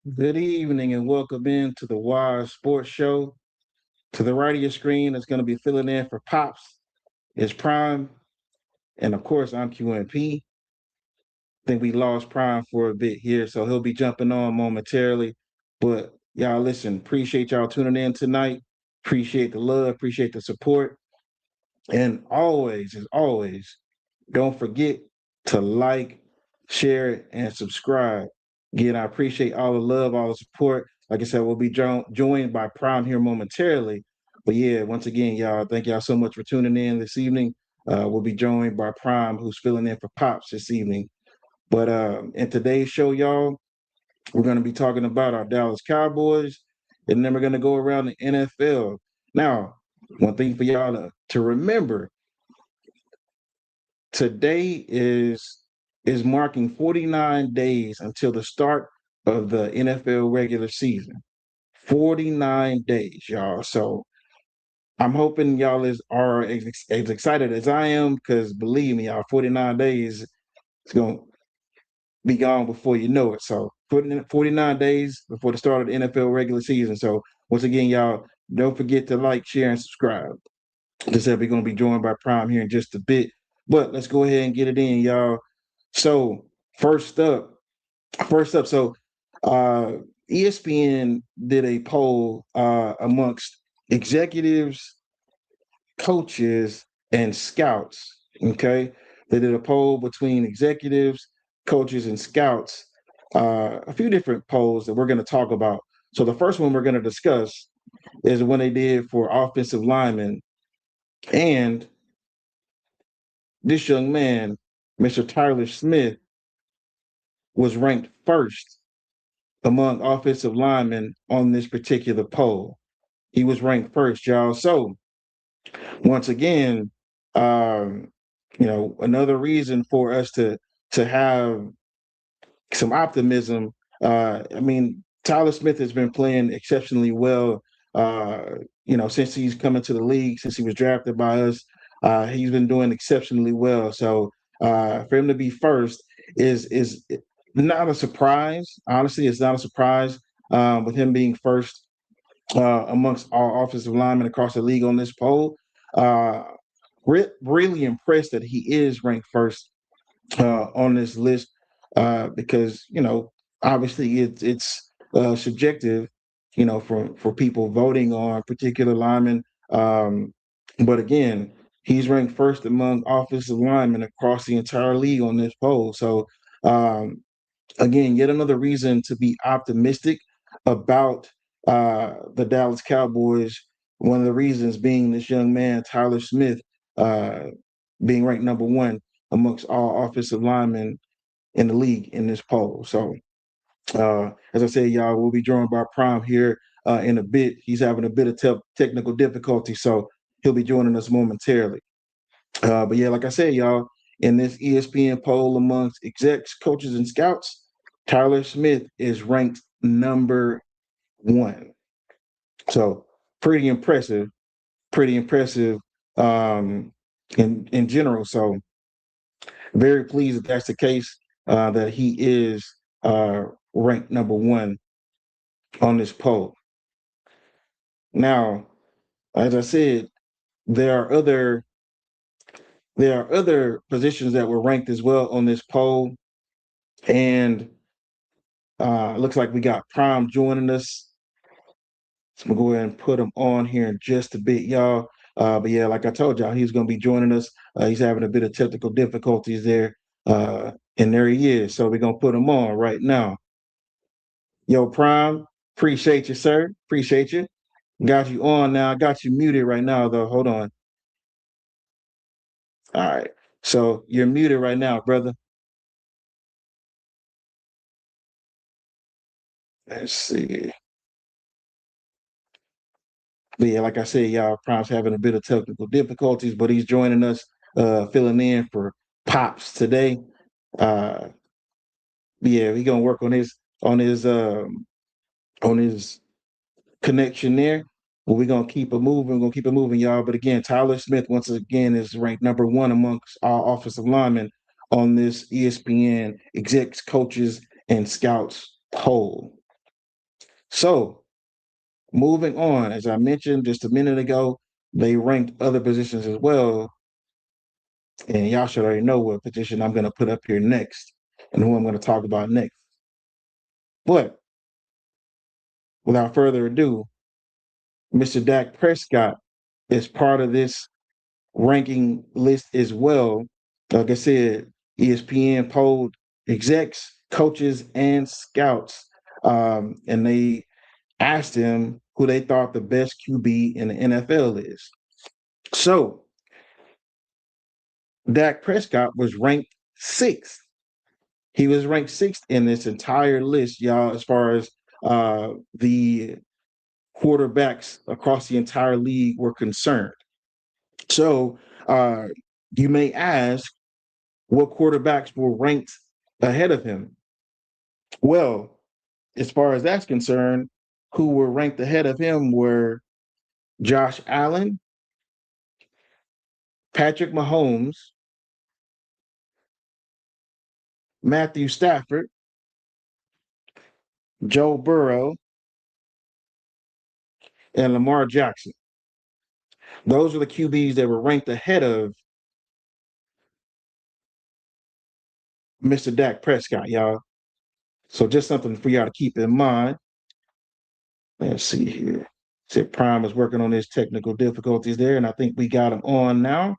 Good evening and welcome in to the Wise Sports Show. To the right of your screen, it's going to be filling in for Pops. It's Prime. And of course, I'm QMP. Think we lost Prime for a bit here, so he'll be jumping on momentarily. But y'all, listen, appreciate y'all tuning in tonight. Appreciate the love, appreciate the support. And always, as always, don't forget to like, share, and subscribe. Again, I appreciate all the love, all the support. Like I said, we'll be joined by Prime here momentarily. But yeah, once again, y'all, thank y'all so much for tuning in this evening. We'll be joined by Prime, who's filling in for Pops this evening. But in today's show, y'all, we're going to be talking about our Dallas Cowboys, and then we're going to go around the NFL. Now, one thing for y'all to remember today is marking 49 days until the start of the NFL regular season. 49 days, y'all. So I'm hoping y'all are as excited as I am, because believe me, y'all, 49 days is going to be gone before you know it. So 49 days before the start of the NFL regular season. So once again, y'all, don't forget to like, share, and subscribe. Just said we're going to be joined by Prime here in just a bit. But let's go ahead and get it in, y'all. So first up, so uh, ESPN did a poll amongst executives, coaches, and scouts. Okay, they did a poll between executives, coaches, and scouts. A few different polls that we're going to talk about. So the first one we're going to discuss is the one they did for offensive linemen, and this young man, Mr. Tyler Smith, was ranked first among offensive linemen on this particular poll. He was ranked first, y'all. So once again, um, another reason for us to have some optimism. Tyler Smith has been playing exceptionally well. Since he's come into the league, since he was drafted by us, he's been doing exceptionally well. So for him to be first is not a surprise. Honestly, it's not a surprise with him being first amongst all offensive linemen across the league on this poll. Uh, really impressed that he is ranked first on this list because obviously it's subjective, for people voting on particular linemen. Um, but again, he's ranked first among offensive linemen across the entire league on this poll. So um, again, yet another reason to be optimistic about the Dallas Cowboys. One of the reasons being this young man, Tyler Smith, uh, being ranked number one amongst all offensive linemen in the league in this poll. So, as I said, y'all, we'll be joined by Prime here in a bit. He's having a bit of technical difficulty, so he'll be joining us momentarily. But yeah, like I said, y'all, in this ESPN poll amongst execs, coaches, and scouts, Tyler Smith is ranked number one. So pretty impressive, pretty impressive in general. So very pleased that that's the case, that he is ranked number one on this poll. Now, as I said, there are other positions that were ranked as well on this poll, and looks like we got Prime joining us. So I'm gonna go ahead and put him on here in just a bit, y'all. But yeah, like I told y'all, he's gonna be joining us. He's having a bit of technical difficulties there, and there he is. So we're gonna put him on right now. Yo, Prime, appreciate you, sir. Appreciate you. Got you on now. I got you muted right now, though. Hold on. All right. So you're muted right now, brother. Let's see. But yeah, like I said, y'all, Prime's having a bit of technical difficulties, but he's joining us, filling in for Pops today. Uh, yeah, he gonna work on his on his connection there. But we're gonna keep it moving. We're gonna keep it moving, y'all. But again, Tyler Smith once again is ranked number one amongst all offensive linemen on this ESPN execs, coaches, and scouts poll. So moving on, as I mentioned just a minute ago, they ranked other positions as well. And y'all should already know what position I'm going to put up here next and who I'm going to talk about next. But without further ado, Mr. Dak Prescott is part of this ranking list as well. Like I said, ESPN polled execs, coaches, and scouts, and they asked him who they thought the best QB in the NFL is. So Dak Prescott was ranked sixth. He was ranked sixth in this entire list, y'all, as far as the quarterbacks across the entire league were concerned. So you may ask, what quarterbacks were ranked ahead of him? Well, as far as that's concerned, who were ranked ahead of him were Josh Allen, Patrick Mahomes, Matthew Stafford, Joe Burrow, and Lamar Jackson. Those are the QBs that were ranked ahead of Mr. Dak Prescott, y'all. So just something for y'all to keep in mind. Let's see here. Said Prime is working on his technical difficulties there, and I think we got him on now.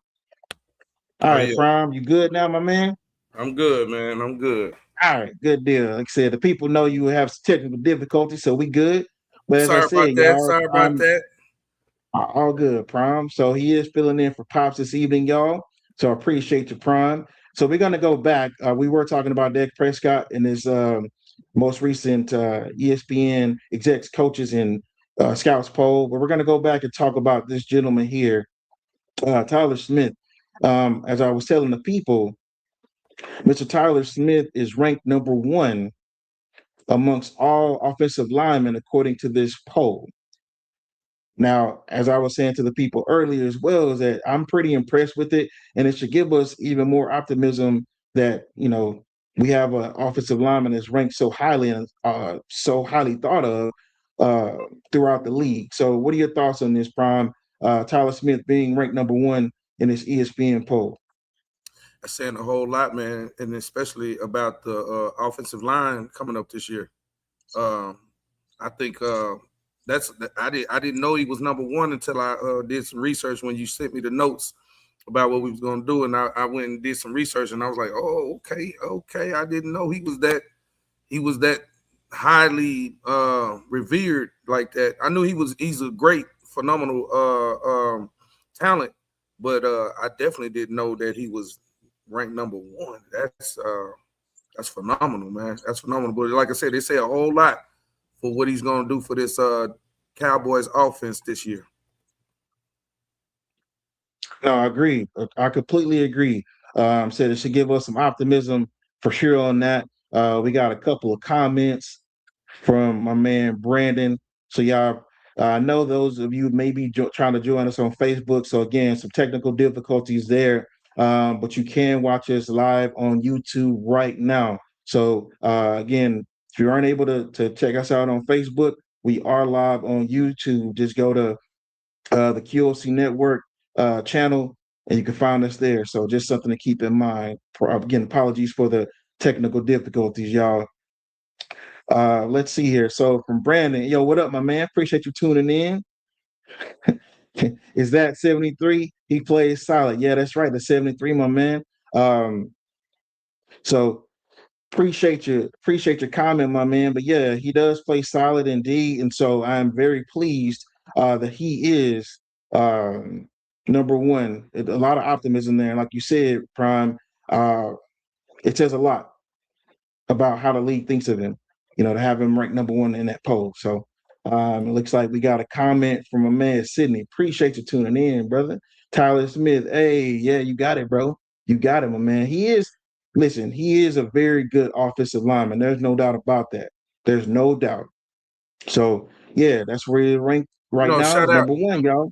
All right, yeah. Prime, you good now, my man? I'm good, man. I'm good. All right, good deal. Like I said, the people know you have some technical difficulties, so we good. But as I Sorry about said, that. y'all, Sorry about that. all good, Prime. So he is filling in for Pops this evening, y'all. So I appreciate your Prime. So we're gonna go back. We were talking about Dak Prescott in his most recent ESPN execs, coaches, and scouts poll. But we're gonna go back and talk about this gentleman here, Tyler Smith. As I was telling the people, Mr. Tyler Smith is ranked number one amongst all offensive linemen according to this poll. Now, as I was saying to the people earlier as well, is that I'm pretty impressed with it, and it should give us even more optimism that we have an offensive lineman that's ranked so highly and so highly thought of uh, throughout the league. So, what are your thoughts on this, Prime? Tyler Smith being ranked number one in this ESPN poll. That's saying a whole lot, man, and especially about the offensive line coming up this year. Um, I think I didn't know he was number one until I did some research when you sent me the notes about what we was gonna do, and I went and did some research, and I was like, oh, okay, I didn't know he was that highly revered like that. I knew he's a great, phenomenal talent, but I definitely didn't know that he was ranked number one. That's phenomenal, man. That's phenomenal. But like I said, they say a whole lot for what he's going to do for this Cowboys offense this year. No, I agree. I completely agree. Said it should give us some optimism for sure on that. We got a couple of comments from my man Brandon. So y'all, I know those of you may be trying to join us on Facebook. So again, some technical difficulties there, but you can watch us live on YouTube right now. So again, if you aren't able to check us out on Facebook, we are live on YouTube. Just go to the QOC Network channel, and you can find us there. So just something to keep in mind. Again, apologies for the technical difficulties, y'all. Let's see here. So from Brandon, yo, what up, my man? Appreciate you tuning in. Is that 73? He plays solid. Yeah, that's right. The 73, my man. So appreciate your comment, my man. But yeah, he does play solid indeed. And so I'm very pleased that he is number one. A lot of optimism there. And like you said, Prime, uh, it says a lot about how the league thinks of him, to have him ranked number one in that poll. So it looks like we got a comment from a man, Sydney. Appreciate you tuning in, brother. Tyler Smith, hey, yeah, you got it, bro. You got it, my man. He is a very good offensive lineman. There's no doubt about that. There's no doubt. So, yeah, that's where he's ranked right now, Shout is out, number one, y'all.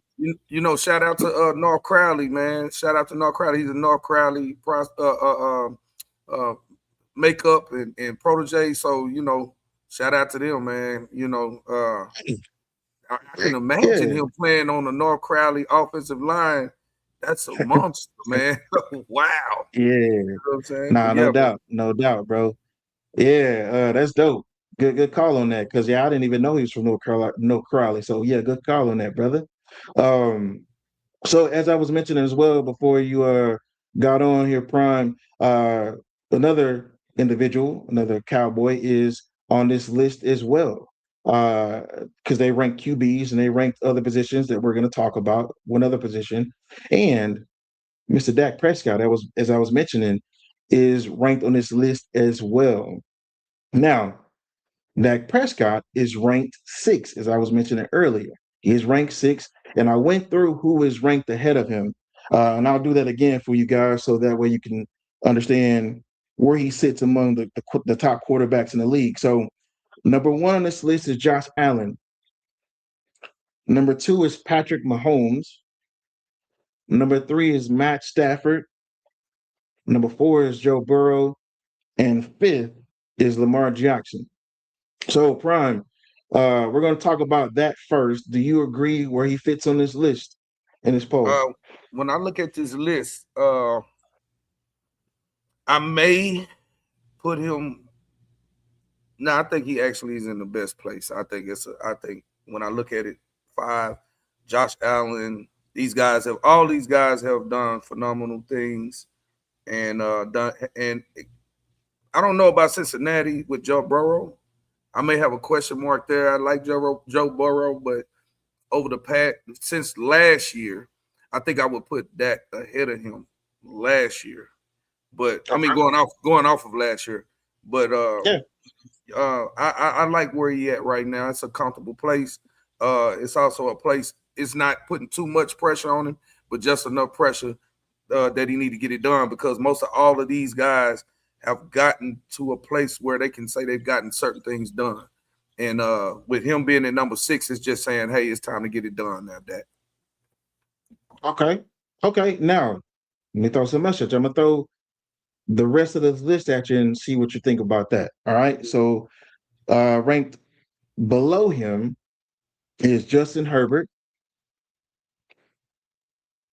shout out to North Crowley, man. Shout out to North Crowley. He's a North Crowley makeup and protege. So shout out to them, man. I can imagine Yeah, him playing on the North Crowley offensive line. That's a monster, man. Wow. yeah. You know what I'm saying? But Nah, yeah, man. no doubt, bro. Yeah, that's dope. Good call on that. Cause yeah, I didn't even know he was from North Carolina, North Crowley. So yeah, good call on that, brother. Um, so as I was mentioning as well before you got on here, Prime, another individual, another cowboy is on this list as well. Because they rank QBs and they ranked other positions that we're going to talk about, one other position. And Mr. Dak Prescott, that was as I was mentioning, is ranked on this list as well. Now, Dak Prescott is ranked six, as I was mentioning earlier. He is ranked six, and I went through who is ranked ahead of him. And I'll do that again for you guys so that way you can understand where he sits among the top quarterbacks in the league. So, number one on this list is Josh Allen. Number two is Patrick Mahomes. Number three is Matt Stafford. Number four is Joe Burrow. And fifth is Lamar Jackson. So, Prime, we're going to talk about that first. Do you agree where he fits on this list in this poll? Uh, when I look at this list, I may put him. No, I think he actually is in the best place. I think when I look at it, five, Josh Allen. All these guys have done phenomenal things, and done. And I don't know about Cincinnati with Joe Burrow. I may have a question mark there. I like Joe Burrow, but over the past since last year, I think I would put that ahead of him last year. But I mean, Okay. going off of last year, but Yeah. I like where he at right now. It's a comfortable place. It's also a place. It's not putting too much pressure on him, but just enough pressure that he need to get it done. Because most of all of these guys have gotten to a place where they can say they've gotten certain things done. And with him being at number six, it's just saying, hey, it's time to get it done now. That Okay. Okay. Now, let me throw some message. I'm going to throw the rest of this list at you and see what you think about that. All right. So, ranked below him is Justin Herbert,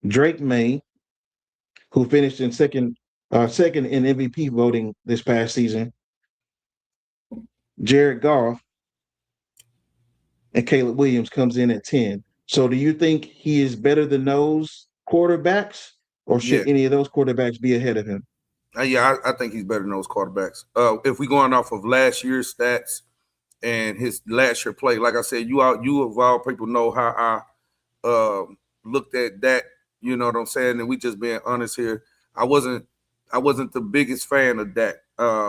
Drake May, who finished in second in MVP voting this past season, Jared Goff, and Caleb Williams comes in at 10. So do you think he is better than those quarterbacks, or yeah, should any of those quarterbacks be ahead of him? I think he's better than those quarterbacks. If we going off of last year's stats and his last year play, like I said, you of all people know how I looked at that. You know what I'm saying? And we just being honest here. I wasn't I wasn't the biggest fan of Dak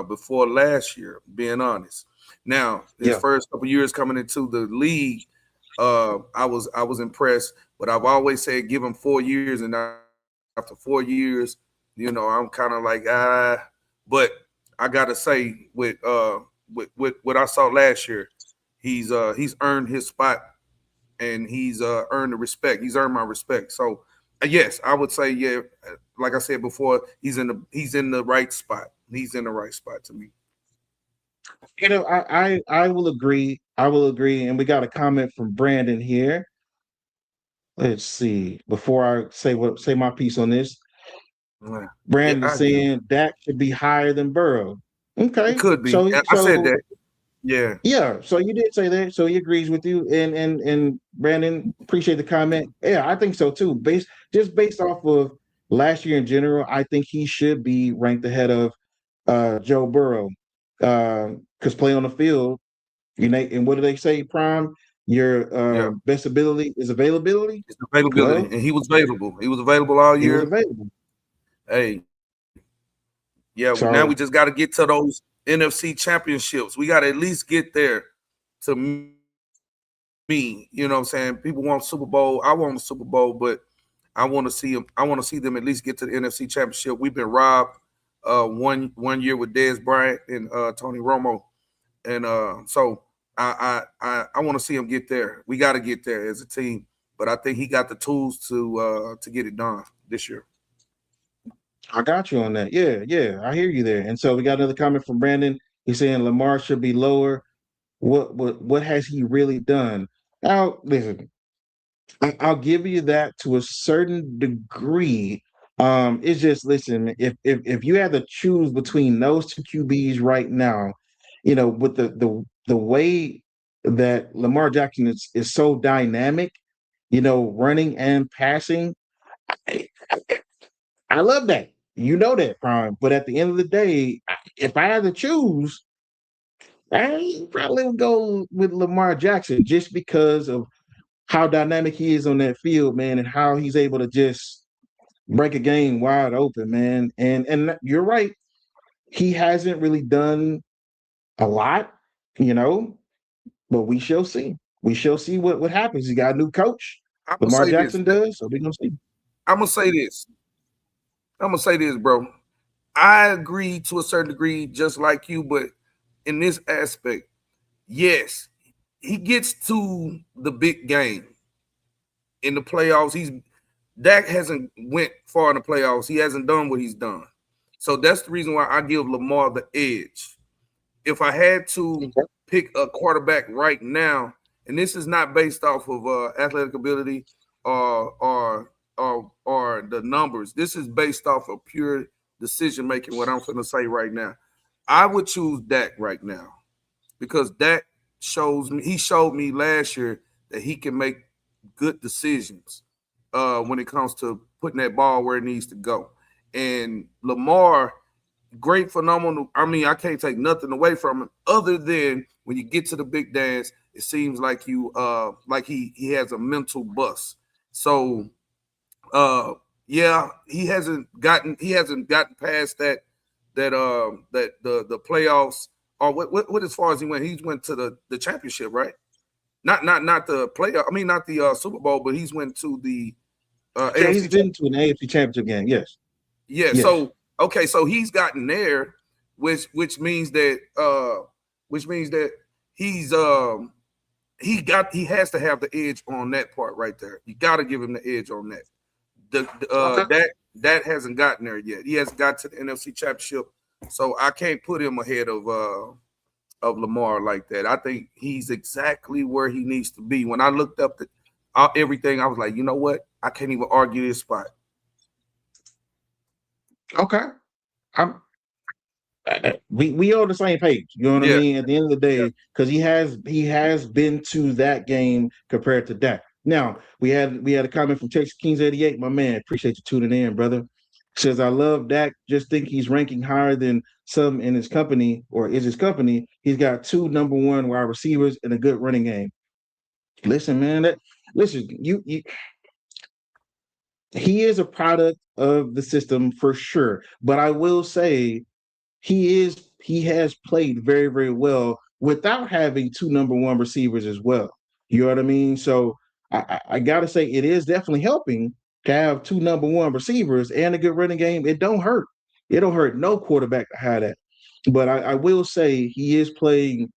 before last year. Being honest. Now his Yeah. first couple years coming into the league, I was impressed. But I've always said give him 4 years, and after 4 years, I'm kind of like But I gotta say with what I saw last year, he's earned his spot and he's earned the respect. He's earned my respect. So yes, I would say yeah. Like I said before, he's in the right spot. He's in the right spot to me. I will agree. I will agree. And we got a comment from Brandon here. Let's see. Before I say my piece on this, Yeah, yeah, Brandon is I agree. saying Dak should be higher than Burrow. It Okay. could be. I said that. Yeah, Yeah, so you did say that, so he agrees with you, and Brandon, appreciate the comment. Yeah, I think so too. Based off of last year in general, I think he should be ranked ahead of Joe Burrow, because play on the field, and what do they say, Prime? Your yeah. best ability is availability. It's availability, Well, and he was available. He was available all he was year. available. Hey, yeah. Now we So just got to get to those NFC championships. We got to at least get there. To me, you know what I'm saying? People want Super Bowl. I want a Super Bowl, but I want to see them. I want to see them at least get to the NFC Championship. We've been robbed one year with Dez Bryant and Tony Romo, and so I want to see him get there. We got to get there as a team, but I think he got the tools to get it done this year. I got you on that. Yeah, yeah, I hear you there. And so we got another comment from Brandon. He's saying Lamar should be lower. what has he really done? Now, listen, I'll give you that to a certain degree. It's just listen, if you had to choose between those two QBs right now, with the way that Lamar Jackson is so dynamic, running and passing, I, I love that. You know that, Prime. But at the end of the day, if I had to choose, I probably would go with Lamar Jackson just because of how dynamic he is on that field, man, and how he's able to just break a game wide open, man. And you're right, he hasn't really done a lot, you know, but we shall see. We shall see what happens. He got a new coach. I'm gonna Lamar say this. Jackson does, so we're gonna see. I'm gonna say this. I'm gonna say this, bro. I agree to a certain degree, just like you, but in this aspect, yes, he gets to the big game in the playoffs. Dak hasn't went far in the playoffs. He hasn't done what he's done. So that's the reason why I give Lamar the edge. If I had to pick a quarterback right now, and this is not based off of athletic ability or the numbers. This is based off of pure decision making. What I'm going to say right now, I would choose Dak right now because Dak shows me. He showed me last year that he can make good decisions when it comes to putting that ball where it needs to go. And Lamar, great, phenomenal. I mean, I can't take nothing away from him other than when you get to the big dance, it seems like he has a mental bust. So yeah, he hasn't gotten past the playoffs or what as far as he went to the championship, right? Not the playoff. I mean, not the Super Bowl, but he's went to the Yeah, he's AFC. been to an AFC championship game. Yes. Yeah. Yes. So okay, so he's gotten there, which means that he's he has to have the edge on that part right there. You got to give him the edge on that. Okay. That hasn't gotten there yet. He hasn't got to the NFC Championship, so I can't put him ahead of Lamar like that. I think he's exactly where he needs to be. When I looked up everything, I was like, you know what? I can't even argue this spot. Okay. I'm we on the same page. You know what I Yeah, mean? At the end of the yeah, day, because he has been to that game compared to that. Now we had a comment from Texas Kings 88. My man, appreciate you tuning in, brother. Says I love Dak. Just think he's ranking higher than some in his company or is his company. He's got two number one wide receivers and a good running game. Listen, man. Listen. You he is a product of the system for sure. But I will say he has played very, very well without having two number one receivers as well. You know what I mean? So I gotta say it is definitely helping to have two number one receivers and a good running game. It don't hurt. It don't hurt no quarterback to have that. But I will say he is playing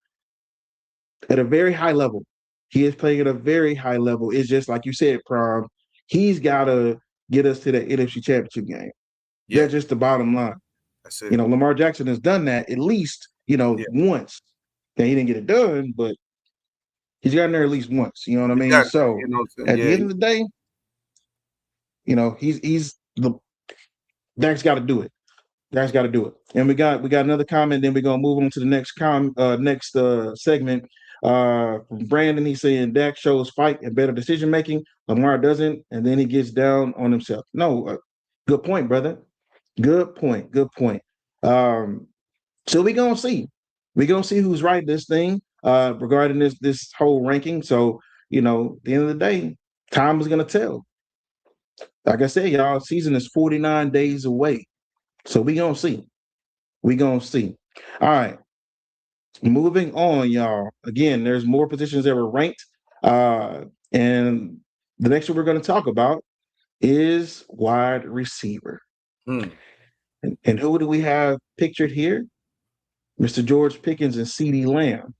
at a very high level. He is playing at a very high level. It's just like you said, Prom. He's gotta get us to the NFC Championship game. yeah. That's just the bottom line. That's it. Lamar Jackson has done that at least, Yeah, once. Now he didn't get it done, but he's gotten there at least once. You know what I he mean? got So you know what I'm saying. at the Yeah, end of the day, he's the Dak's got to do it. Dak's got to do it. And we got another comment. Then we're gonna move on to the next segment. From Brandon, he's saying Dak shows fight and better decision making. Lamar doesn't, and then he gets down on himself. No, good point, brother. Good point. Good point. So we're gonna see. We're gonna see who's right this thing regarding this whole ranking. So, at the end of the day, time is gonna tell. Like I said, y'all, season is 49 days away. So we gonna see. We gonna see. All right. Moving on, y'all. Again, there's more positions that were ranked. And the next one we're gonna talk about is wide receiver. hmm. And who do we have pictured here? Mr. George Pickens and CeeDee Lamb.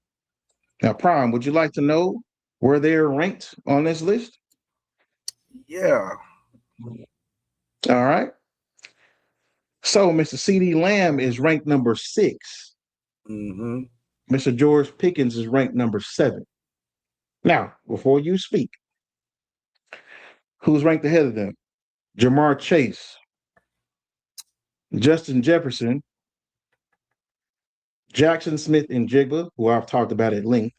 Now, Prime, would you like to know where they're ranked on this list? Yeah. All right. So, Mr. CeeDee Lamb is ranked number 6. Mm-hmm. Mr. George Pickens is ranked number 7. Now, before you speak, who's ranked ahead of them? Jamar Chase, Justin Jefferson, Jackson Smith and Jigba, who I've talked about at length,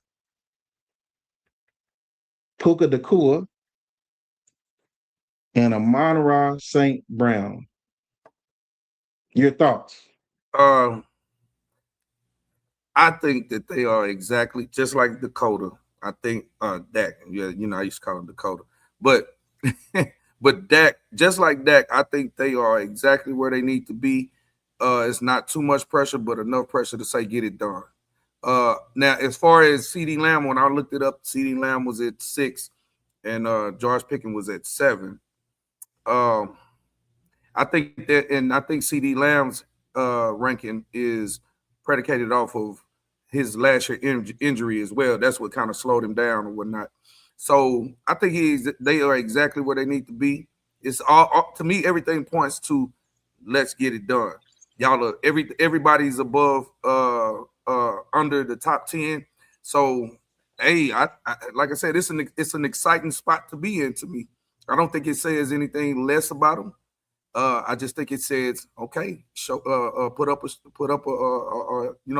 Puka Nakua, and Amon-Ra St. Brown. Your thoughts? Um, I think that they are exactly just like Dakota. I think Dak. Yeah, I used to call him Dakota, but but Dak, just like Dak, I think they are exactly where they need to be. It's not too much pressure, but enough pressure to say get it done. Now, as far as CD Lamb, when I looked it up, CD Lamb was at 6, and George Pickens was at 7. Um, I think that, and I think CD Lamb's ranking is predicated off of his last year injury as well. That's what kind of slowed him down or whatnot. So I think they are exactly where they need to be. It's all to me. Everything points to let's get it done. Y'all are everybody's above under the top 10. So hey, I like I said, it's an exciting spot to be in to me. I don't think it says anything less about them. I just think it says, okay, show,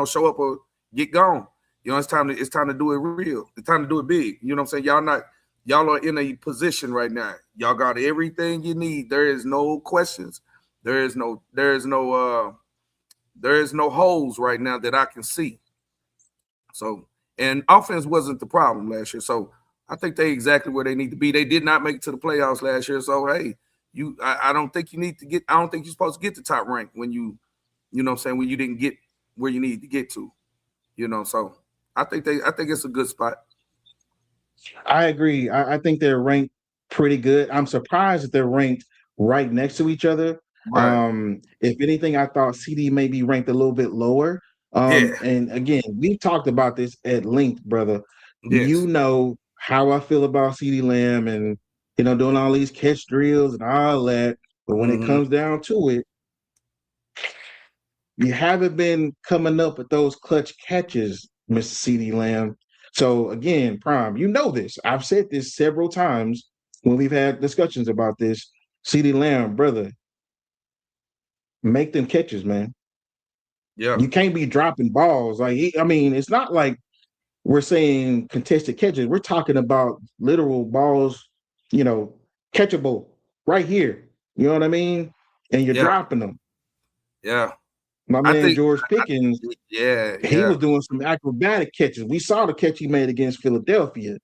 show up or get gone. It's time to do it real. It's time to do it big. You know what I'm saying? Y'all are in a position right now. Y'all got everything you need. There is no questions. There is no holes right now that I can see. So, and offense wasn't the problem last year. So I think they exactly where they need to be. They did not make it to the playoffs last year. So hey, I don't think you need to get. I don't think you're supposed to get the top rank when you know what I'm saying, when you didn't get where you need to get to. So I think it's a good spot. I agree. I think they're ranked pretty good. I'm surprised that they're ranked right next to each other. Right. If anything, I thought CD may be ranked a little bit lower. Yeah. And again, we talked about this at length, brother. You Yes. know how I feel about CD Lamb and doing all these catch drills and all that. But when it Mm-hmm. comes down to it, you haven't been coming up with those clutch catches, Mr. CD Lamb. So again, Prime, you know this. I've said this several times when we've had discussions about this. CD Lamb, brother, make them catches, man. Yeah. You can't be dropping balls. It's not like we're saying contested catches. We're talking about literal balls, catchable right here. You know what I mean? And you're Yeah. dropping them. Yeah. My I man think. George Pickens, Yeah. he Yeah. was doing some acrobatic catches. We saw the catch he made against Philadelphia.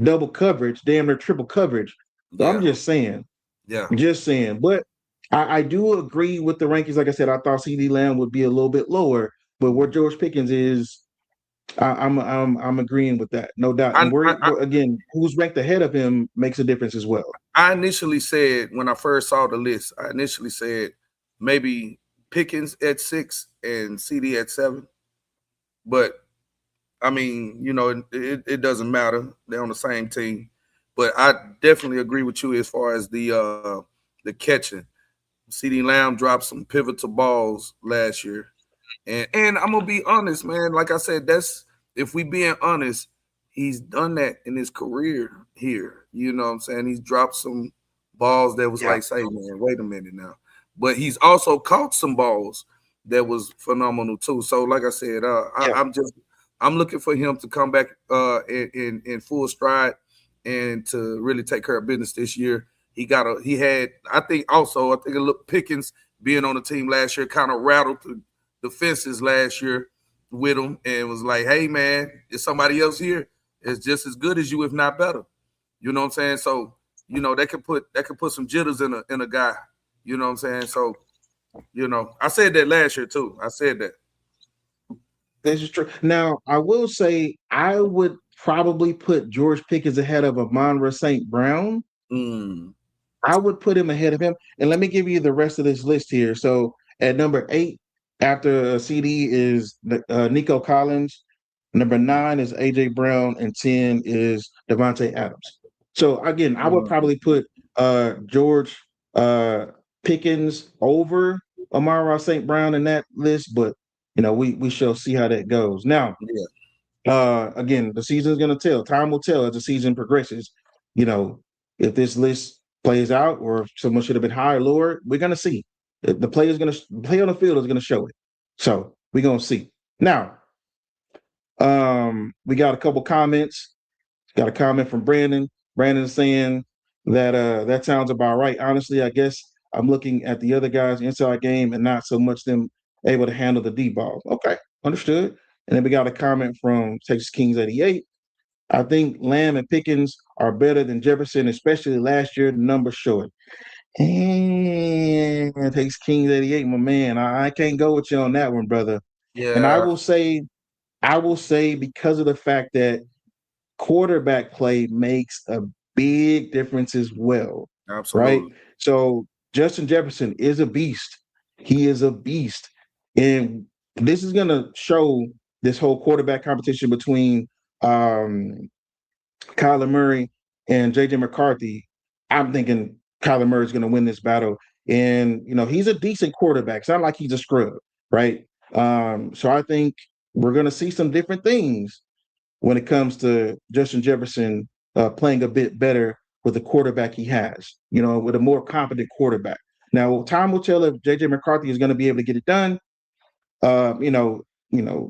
Double coverage, damn near triple coverage. So I'm Yeah. just saying. Yeah. Just saying. But I do agree with the rankings. Like I said, I thought CD Lamb would be a little bit lower, but where George Pickens is, I'm agreeing with that, no doubt. I, And I again, who's ranked ahead of him makes a difference as well. I initially said when I first saw the list, I initially said maybe Pickens at 6 and CD at 7. But I mean, it doesn't matter. They're on the same team. But I definitely agree with you as far as the catching. CD Lamb dropped some pivotal balls last year. And I'm gonna be honest, man. Like I said, if we being honest, he's done that in his career here. You know what I'm saying? He's dropped some balls that was Yeah. like, say, man, wait a minute now. But he's also caught some balls that was phenomenal too. So, like I said, Yeah. I'm looking for him to come back in full stride and to really take care of business this year. I think Pickens being on the team last year kind of rattled the fences last year with him and was like, hey man, there's somebody else here. It's just as good as you, if not better. You know what I'm saying? So, that could put some jitters in a guy. You know what I'm saying? So, I said that last year too. I said that. This is true. Now, I will say I would probably put George Pickens ahead of Amon-Ra St. Brown. Mm. I would put him ahead of him. And let me give you the rest of this list here. So at number 8, after CD is Nico Collins. Number 9 is AJ Brown, and 10 is Devontae Adams. So again, I would probably put George Pickens over Amon-Ra St. Brown in that list, but we shall see how that goes. Now, Yeah, again, the season's going to tell. Time will tell as the season progresses. You know, if this list plays out or if someone should have been higher or lower, we're going to see. The play on the field is going to show it. So we're going to see. Now, we got a couple comments. Got a comment from Brandon. Brandon saying that that sounds about right. Honestly, I guess I'm looking at the other guys' inside game and not so much them able to handle the deep ball. Okay, understood. And then we got a comment from Texas Kings 88. I think Lamb and Pickens are better than Jefferson, especially last year. The numbers show it. And Texas Kings 88, my man. I can't go with you on that one, brother. And yeah, I will say because of the fact that quarterback play makes a big difference as well, right? absolutely. So Justin Jefferson is a beast. He is a beast. And this is going to show this whole quarterback competition between Kyler Murray and JJ McCarthy. I'm thinking Kyler Murray is going to win this battle. And, he's a decent quarterback. It's not like he's a scrub, right? So I think we're going to see some different things when it comes to Justin Jefferson playing a bit better with the quarterback he has, with a more competent quarterback. Now, time will tell if JJ McCarthy is going to be able to get it done. Uh, you know,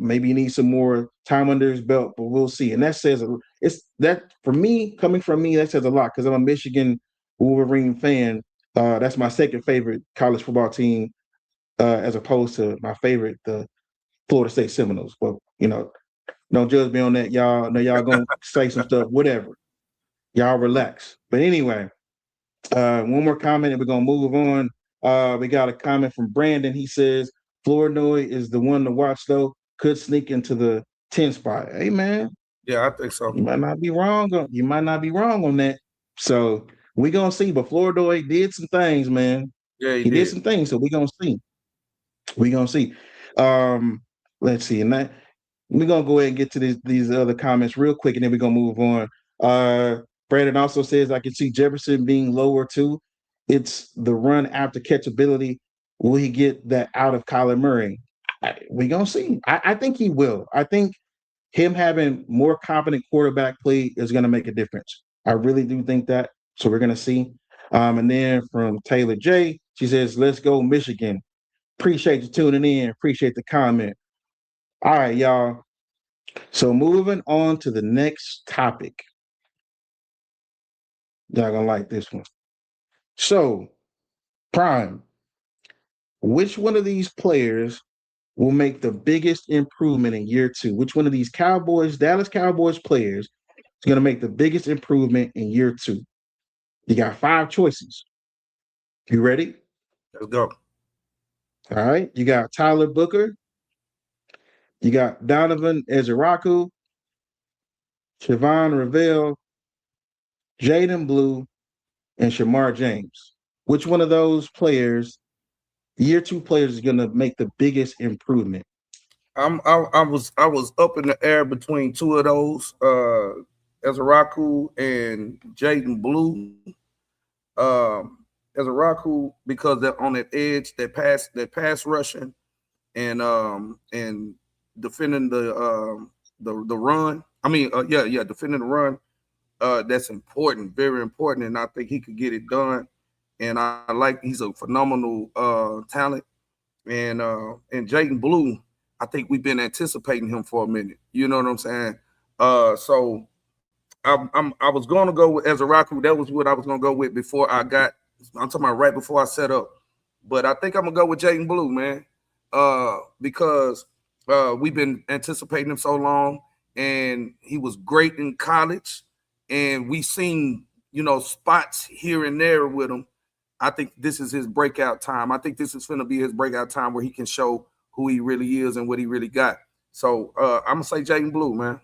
maybe he needs some more time under his belt, but we'll see. And that says it's that for me, coming from me, that says a lot because I'm a Michigan Wolverine fan. That's my second favorite college football team, as opposed to my favorite, the Florida State Seminoles. But don't judge me on that, y'all. Know y'all gonna say some stuff, whatever. Y'all relax. But anyway, one more comment and we're gonna move on. We got a comment from Brandon. He says Flournoy is the one to watch though. Could sneak into the 10 spot. Hey man, Yeah, I think so. you might not be wrong. You might not be wrong on that. So we gonna see. But Flournoy did some things, man. Yeah, he He did did. some things. So we gonna see. We gonna see. Um, let's see. And that we're gonna go ahead and get to these other comments real quick, and then we're gonna move on. Brandon also says I can see Jefferson being lower too. It's the run after catchability. Will he get that out of Kyler Murray? We're gonna see. I think he will. I think him having more competent quarterback play is gonna make a difference. I really do think that. So we're gonna see. And then from Taylor J, she says, "Let's go Michigan." Appreciate you tuning in. Appreciate the comment. All right, y'all. So moving on to the next topic. Y'all gonna like this one. So, Prime, which one of these players will make the biggest improvement in year two? Which one of these Dallas Cowboys players is gonna make the biggest improvement in year two? You got 5 choices. You ready? Let's go. All right. You got Tyler Booker, you got Donovan Ezeraku, Siobhan Ravel, Jaden Blue, and Shamar James. Which one of those players, year two players, is going to make the biggest improvement? I was up in the air between two of those, Ezraku and Jaden Blue. Ezraku because they're on that edge, that pass rushing and defending the run. I mean, yeah, defending the run. That's important, very important, and I think he could get it done. And I like he's a phenomenal talent. And Jaden Blue, I think we've been anticipating him for a minute. You know what I'm saying? So I was going to go with Ezraku. That was what I was going to go with before I got. I'm talking about right before I set up. But I think I'm gonna go with Jaden Blue, man, because we've been anticipating him so long, and he was great in college, and we seen spots here and there with him. I think this is his breakout time. I think this is going to be his breakout time where he can show who he really is and what he really got. So I'm gonna say Jaden Blue, man.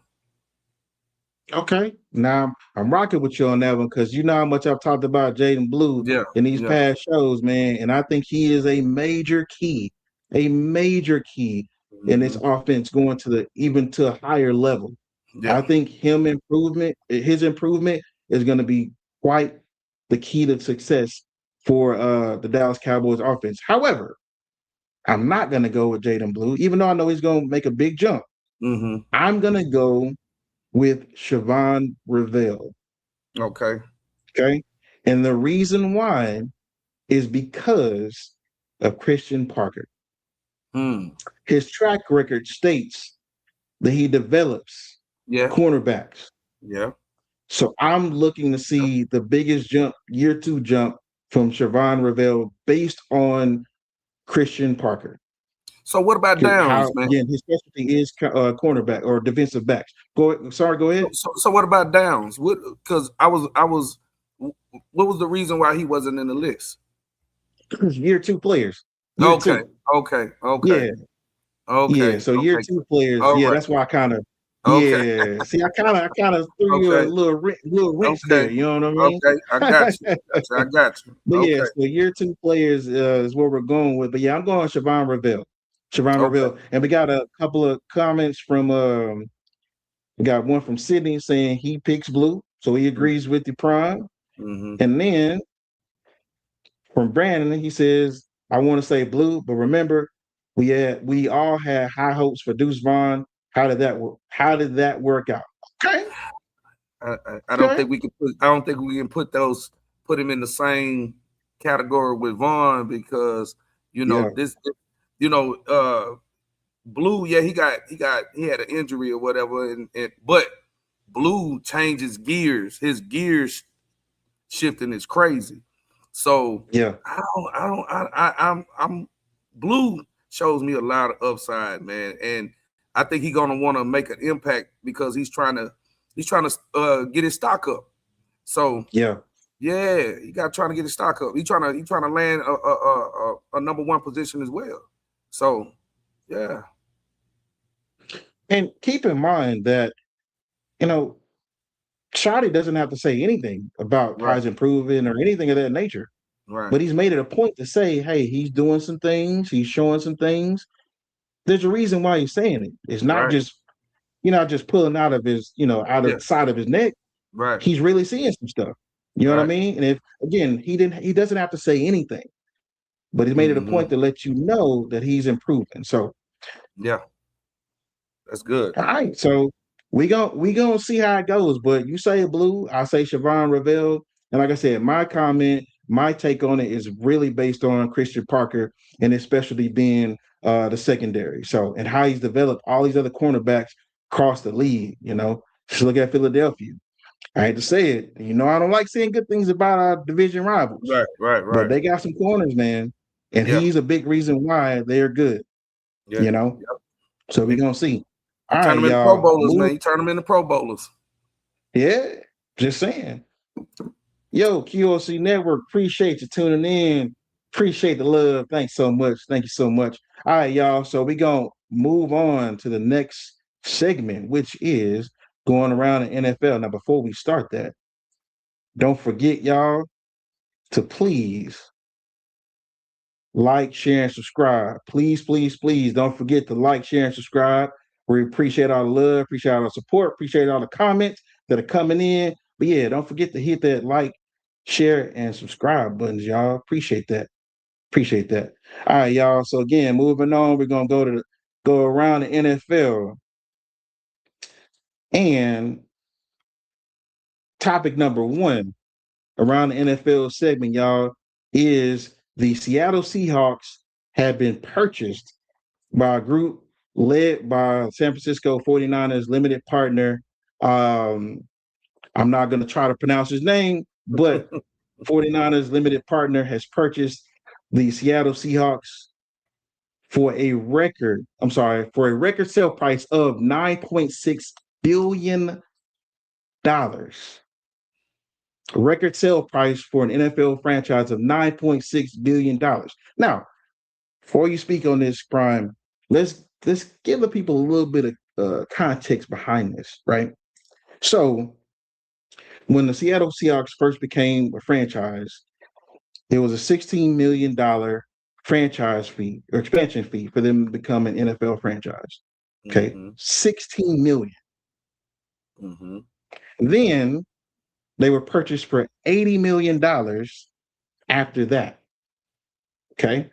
Okay. Now I'm rocking with you on that one because you know how much I've talked about Jaden Blue Yeah, in these yeah, past shows, man. And I think he is a major key in this hmm offense going to the even to a higher level. yeah. I think his improvement is going to be quite the key to success for the Dallas Cowboys offense. However, I'm not going to go with Jaden Blue, even though I know he's going to make a big jump. Mm-hmm. I'm going to go with Siobhan Reveal. Okay. Okay. And the reason why is because of Christian Parker. His track record states that he develops Yeah. cornerbacks. Yeah. So I'm looking to see the biggest jump, year 2 jump from Siobhan Reveal based on Christian Parker. So what about How Downs, man? again his specialty is cornerback or defensive backs. Go ahead. So what about Downs? What? Because I was. What was the reason why he wasn't in the list? Year 2 players. Year Okay. 2. Okay. Okay. Yeah. Okay. Yeah. So year Okay. 2 players. All Yeah, right. that's why I kind of. Okay. Yeah. See, I kind of threw you a Okay. little wrench Okay. there. You know what I mean? Okay. I got you. I got you. But yeah, Okay. so year 2 players is where we're going with. But yeah, I'm going Siobhan Reveal. Siobhan Okay. Reveal. And we got a couple of comments from we got one from Sydney saying he picks blue, so he agrees with the prime. Mm-hmm. And then from Brandon, he says, I want to say blue, but remember, we all had high hopes for Deuce Vaughn. How did that work? How did that work out? Okay. I don't think we can put. I don't think we can put him in the same category with Vaughn because this. Blue, yeah, he had an injury or whatever, but Blue changes gears. His gears shifting is crazy. So yeah, I'm Blue shows me a lot of upside, man, and I think he's gonna want to make an impact because he's trying to get his stock up. So yeah. he got trying to get his stock up. He's trying to land a number 1 position as well. So yeah. And keep in mind that, you know, Shotty doesn't have to say anything about how Right. he's improving or anything of that nature. Right. But he's made it a point to say, hey, he's doing some things, he's showing some things. There's a reason why he's saying it. It's not Right. just, just pulling out of his, out of Yeah. the side of his neck. Right. He's really seeing some stuff. You know what I Right. mean? And if again, he doesn't have to say anything, but he's made it a Mm-hmm. point to let you know that he's improving. So Yeah. That's good. all right, so we gonna see how it goes. But you say blue, I say Siobhan Reveal, and like I said, my take on it is really based on Christian Parker and especially being the secondary. So and how he's developed all these other cornerbacks across the league. Just look at Philadelphia. I hate to say it, I don't like seeing good things about our division rivals, Right. Right. but Right. they got some corners, man, and Yeah. he's a big reason why they're good. Yeah. You know, Yep. so we're He, gonna see. he All turned right, them into Pro y'all. Bowlers, man. He turned them into Pro Bowlers. Yeah, just saying. Yo, QOC Network, appreciate you tuning in. Appreciate the love. Thanks so much. Thank you so much. All right, y'all. So we're going to move on to the next segment, which is going around the NFL. Now, before we start that, don't forget, y'all, to please like, share, and subscribe. Please, please, please don't forget to like, share, and subscribe. We appreciate all the love, appreciate all the support, appreciate all the comments that are coming in. But yeah, don't forget to hit that like, share, and subscribe buttons, y'all. Appreciate that. Appreciate that. All right, y'all. So again, moving on, we're gonna go around the NFL. And topic number one around the NFL segment, y'all, is the Seattle Seahawks have been purchased by a group led by San Francisco 49ers limited partner. I'm not going to try to pronounce his name, but 49ers limited partner has purchased the Seattle Seahawks for a record sale price of $9.6 billion. A record sale price for an NFL franchise of $9.6 billion. Now, before you speak on this, Prime, let's give the people a little bit of context behind this, right? So, when the Seattle Seahawks first became a franchise, it was a $16 million franchise fee or expansion fee for them to become an NFL franchise. Okay, Mm-hmm. 16 million. Mm-hmm. Then they were purchased for $80 million after that. Okay.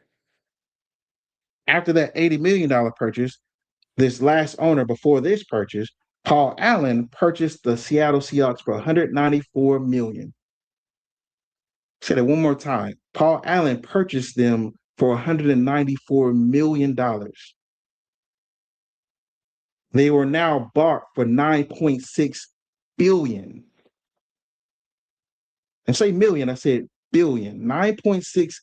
after that $80 million purchase, this last owner before this purchase, Paul Allen, purchased the Seattle Seahawks for $194 million. Say that one more time. Paul Allen purchased them for $194 million. They were now bought for $9.6 billion. And say million, I said billion. $9.6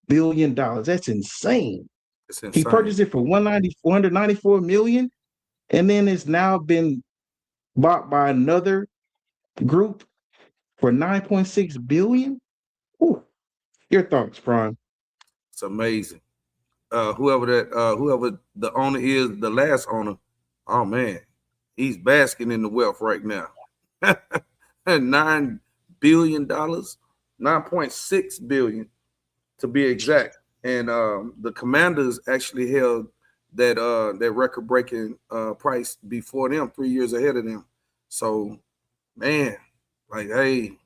billion. That's insane. It's insane. He purchased it for $194 million, and then it's now been bought by another group for $9.6 billion. Ooh. Your thoughts, Prime? It's amazing. Whoever the owner is, the last owner, oh man, he's basking in the wealth right now. $9 billion, 9.6 billion to be exact. And the Commanders actually held that record breaking price before them, 3 years ahead of them. So man, like, hey,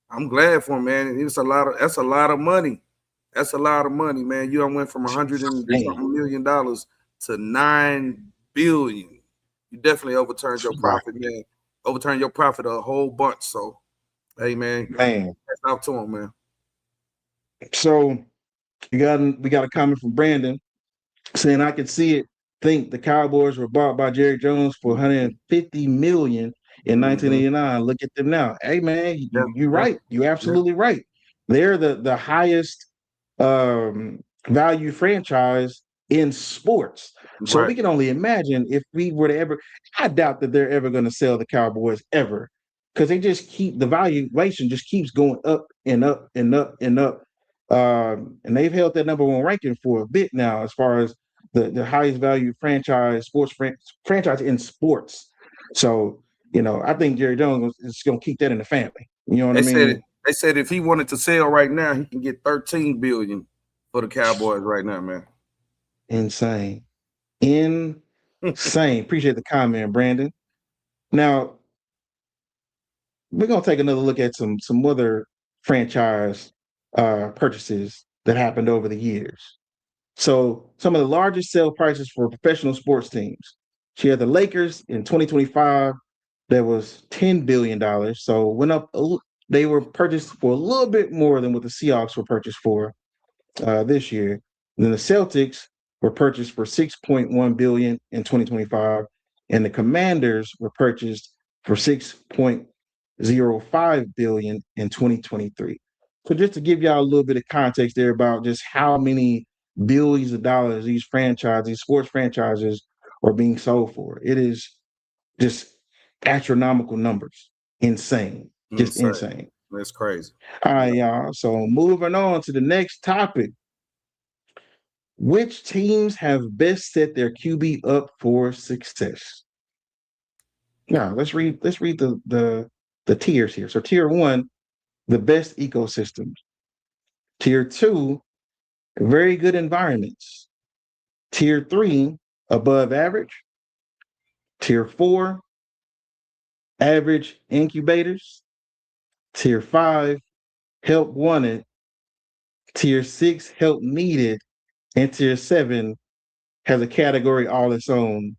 I'm glad for him, man. That's a lot of money. That's a lot of money, man. You done went from $100 and something million to $9 billion. You definitely overturned your profit, man. Overturned your profit a whole bunch. So, hey, man, that's out to him, man. So we got a comment from Brandon saying, I can see it. Think the Cowboys were bought by Jerry Jones for $150 million in 1989. Look at them now. Hey, man, you're right. You're absolutely right. They're the highest value franchise in sports. So we can only imagine if we were to ever, I doubt that they're ever going to sell the Cowboys ever, because they just keep, the valuation just keeps going up and up and up and up. And they've held that number one ranking for a bit now, as far as the highest value franchise, franchise in sports. So, I think Jerry Jones is going to keep that in the family. You know what I mean? They said if he wanted to sell right now, he can get $13 billion for the Cowboys right now, man. Insane. Appreciate the comment, Brandon. Now, we're going to take another look at some other franchise purchases that happened over the years. So some of the largest sale prices for professional sports teams. You had the Lakers in 2025, that was $10 billion. So went up, they were purchased for a little bit more than what the Seahawks were purchased for this year. And then the Celtics were purchased for $6.1 billion in 2025. And the Commanders were purchased for $6.05 billion in 2023. So just to give y'all a little bit of context there about just how many billions of dollars these sports franchises are being sold for. It is just astronomical numbers. Insane. Just insane. That's crazy. All right, y'all. So moving on to the next topic. Which teams have best set their QB up for success? Now let's read the tiers here. So tier 1, the best ecosystems. Tier 2, very good environments. Tier 3, above average. Tier 4, average incubators. Tier 5, help wanted. Tier 6, help needed. And tier 7 has a category all its own,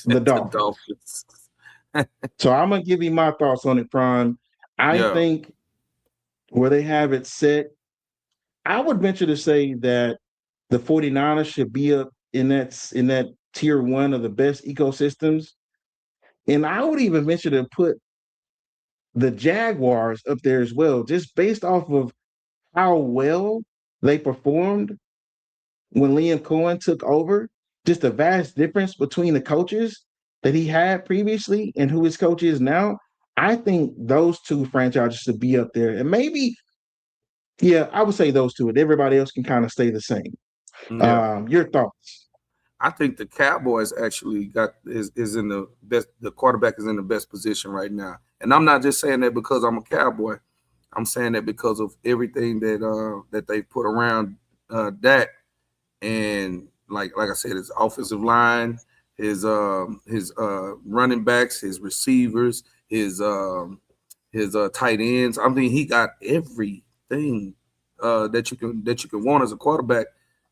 the Dolphins. So I'm going to give you my thoughts on it, Prime. I think where they have it set, I would venture to say that the 49ers should be up in that tier 1 of the best ecosystems. And I would even venture to put the Jaguars up there as well, just based off of how well they performed when Liam Cohen took over. Just a vast difference between the coaches that he had previously and who his coach is now. I think those two franchises should be up there. And maybe, I would say those two, and everybody else can kind of stay the same. Your thoughts? I think the Cowboys actually is in the best. The quarterback is in the best position right now, and I'm not just saying that because I'm a Cowboy. I'm saying that because of everything that they put around Dak, and like I said, his offensive line, his running backs, his receivers, his tight ends. I mean, he got everything that you can want as a quarterback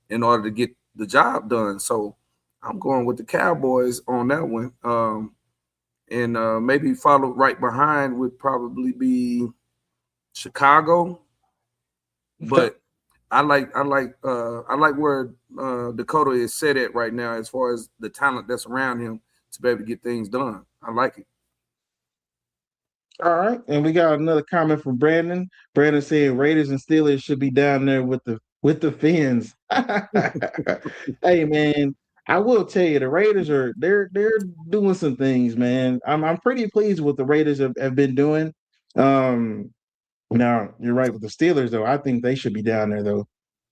in order to get the job done. So I'm going with the Cowboys on that one. And maybe followed right behind would probably be Chicago. Okay. But I like where Dakota is set at right now as far as the talent that's around him to be able to get things done. I like it. All right, and we got another comment from Brandon. Brandon saying Raiders and Steelers should be down there with the Fins. Hey man, I will tell you the Raiders are they're doing some things, man. I'm pretty pleased with the Raiders have been doing. Um, Now you're right with the Steelers though. I think they should be down there though.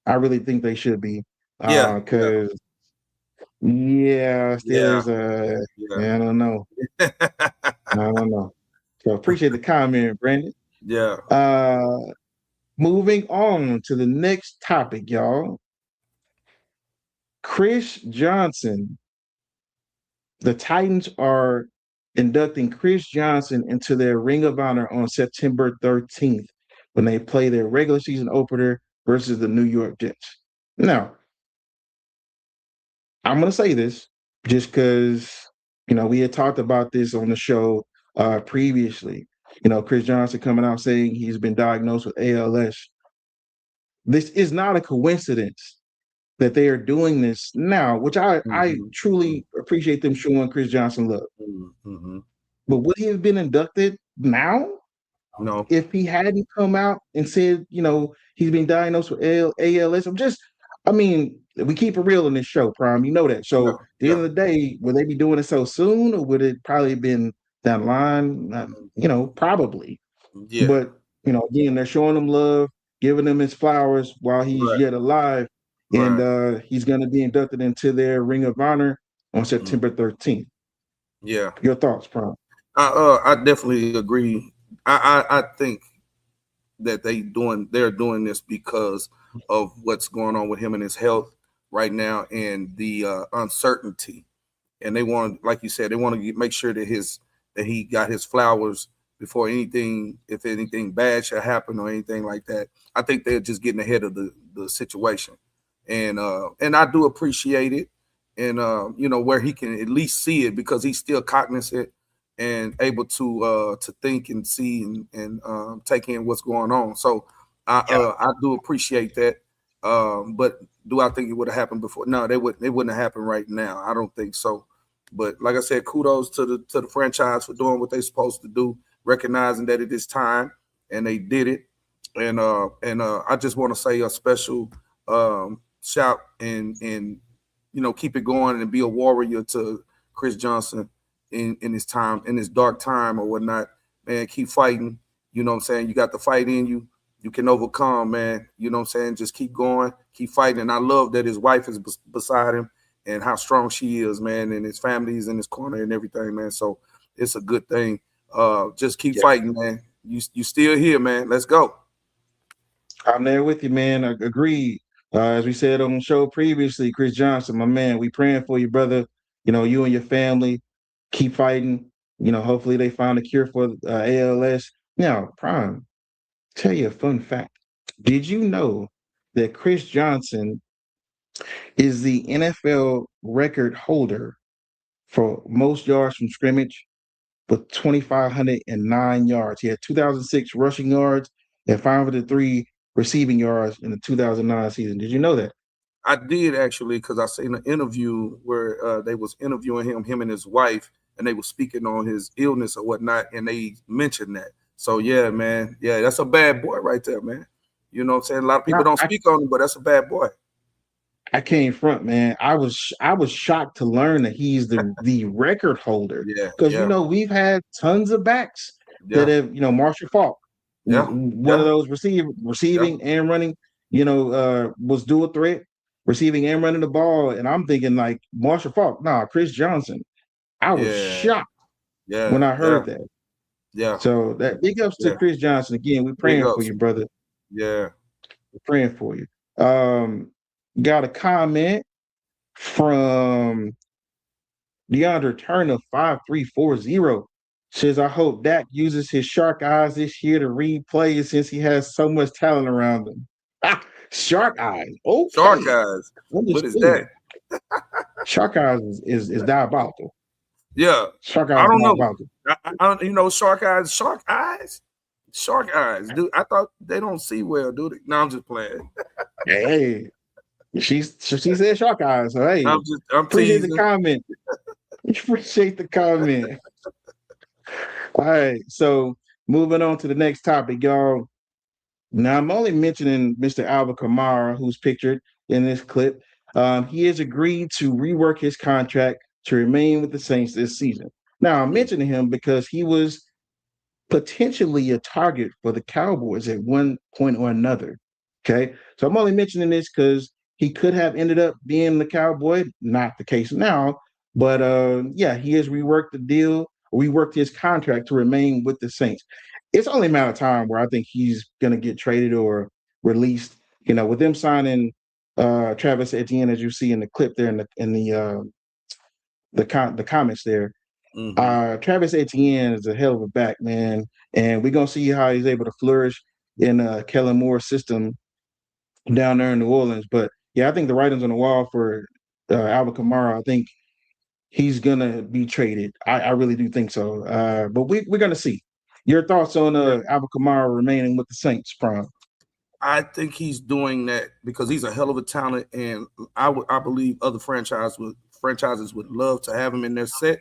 I really think they should be. Yeah, yeah, Cause yeah, yeah, Steelers. yeah, Yeah, I don't know. I don't know. So appreciate the comment, Brandon. yeah. Uh, Moving on to the next topic, y'all. Chris Johnson. The Titans are inducting Chris Johnson into their Ring of Honor on September 13th when they play their regular season opener versus the New York Jets. Now, I'm going to say this just because, we had talked about this on the show previously. Chris Johnson coming out saying he's been diagnosed with ALS. This is not a coincidence that they are doing this now, which I Mm-hmm. truly appreciate them showing Chris Johnson love. Mm-hmm. But would he have been inducted now No. if he hadn't come out and said, he's been diagnosed with ALS? I mean, we keep it real in this show, Prime. You know that. Yeah. So at the Yeah. end of the day, would they be doing it so soon, or would it probably been down the line? Probably. Yeah. But again, they're showing him love, giving him his flowers while he's Right. yet alive, and Right. he's going to be inducted into their Ring of Honor on Mm. September 13th. Yeah. Your thoughts, Prime? I definitely agree. I think that they're doing this because of what's going on with him and his health right now and the uncertainty. And they want, like you said, they want to make sure that he got his flowers before anything, if anything bad should happen or anything like that. I think they're just getting ahead of the situation, and I do appreciate it, and where he can at least see it because he's still cognizant and able to think and see and take in what's going on. So I do appreciate that. But do I think it would have happened before? No, they wouldn't have happened right now. I don't think so. But like I said, kudos to the franchise for doing what they're supposed to do, recognizing that it is time, and they did it. And I just want to say a special shout and keep it going and be a warrior to Chris Johnson in his time, in his dark time or whatnot. Man, keep fighting. You know what I'm saying? You got the fight in you. You can overcome, man. You know what I'm saying? Just keep going, keep fighting. And I love that his wife is beside him and how strong she is, man, and his family's in his corner and everything, man. So it's a good thing. Just keep fighting, man. You still here, man. Let's go. I'm there with you, man. I agree. As we said on the show previously, Chris Johnson, my man, we praying for you, brother. You and your family keep fighting. Hopefully they find a cure for ALS. Now, Prime, tell you a fun fact. Did you know that Chris Johnson is the NFL record holder for most yards from scrimmage with 2,509 yards? He had 2,006 rushing yards and 503 receiving yards in the 2009 season. Did you know that? I did actually because I seen an interview where they was interviewing him and his wife, and they was speaking on his illness or whatnot, and they mentioned that. So yeah, man, yeah, that's a bad boy right there, man. You know what I'm saying? A lot of people I, don't I, speak on him, but that's a bad boy. I came front, man. I was shocked to learn that he's the record holder Yeah, because yeah, we've had tons of backs that yeah, have Marshall Falk, yeah, one of yeah, those yeah, receiving and running, was dual threat, receiving and running the ball, and I'm thinking like Marshall Falk, nah, Chris Johnson. I was yeah, shocked when yeah, I yeah, heard that. yeah, So that big ups to yeah. Chris Johnson again. We're Big praying for ups. you, brother. Yeah. We're praying for you. Got a comment from DeAndre Turner 5340 says, I hope Dak uses his shark eyes this year to read plays since he has so much talent around him. Shark eyes. Shark Okay. eyes. What is Understood. that? Shark eyes is diabolical. Yeah, Shark I eyes don't know. diabolical. Shark eyes, shark eyes, shark eyes. Dude, I thought they don't see well, do they? No, I'm just playing. Hey, she said shark eyes. So hey, I'm appreciate the teasing. comment. Appreciate the comment. All right. So moving on to the next topic, y'all. Now I'm only mentioning Mr. Alvin Kamara, who's pictured in this clip. He has agreed to rework his contract to remain with the Saints this season. Now I'm mentioning him because he was potentially a target for the Cowboys at one point or another. Okay. So I'm only mentioning this because he could have ended up being the Cowboy. Not the case now. But yeah, he has reworked the deal, reworked his contract to remain with the Saints. It's only a matter of time where I think he's going to get traded or released. You know, with them signing Travis Etienne, as you see in the clip there in the comments there, Mm-hmm. Travis Etienne is a hell of a back, man, and we're gonna see how he's able to flourish in Kellen Moore's system down there in New Orleans. But yeah, I think the writing's on the wall for Alvin Kamara. I think he's gonna be traded. I really do think so. But we're gonna see. Your thoughts on Alvin Kamara remaining with the Saints, Prime? I think he's doing that because he's a hell of a talent, and I believe other franchises would love to have him in their set.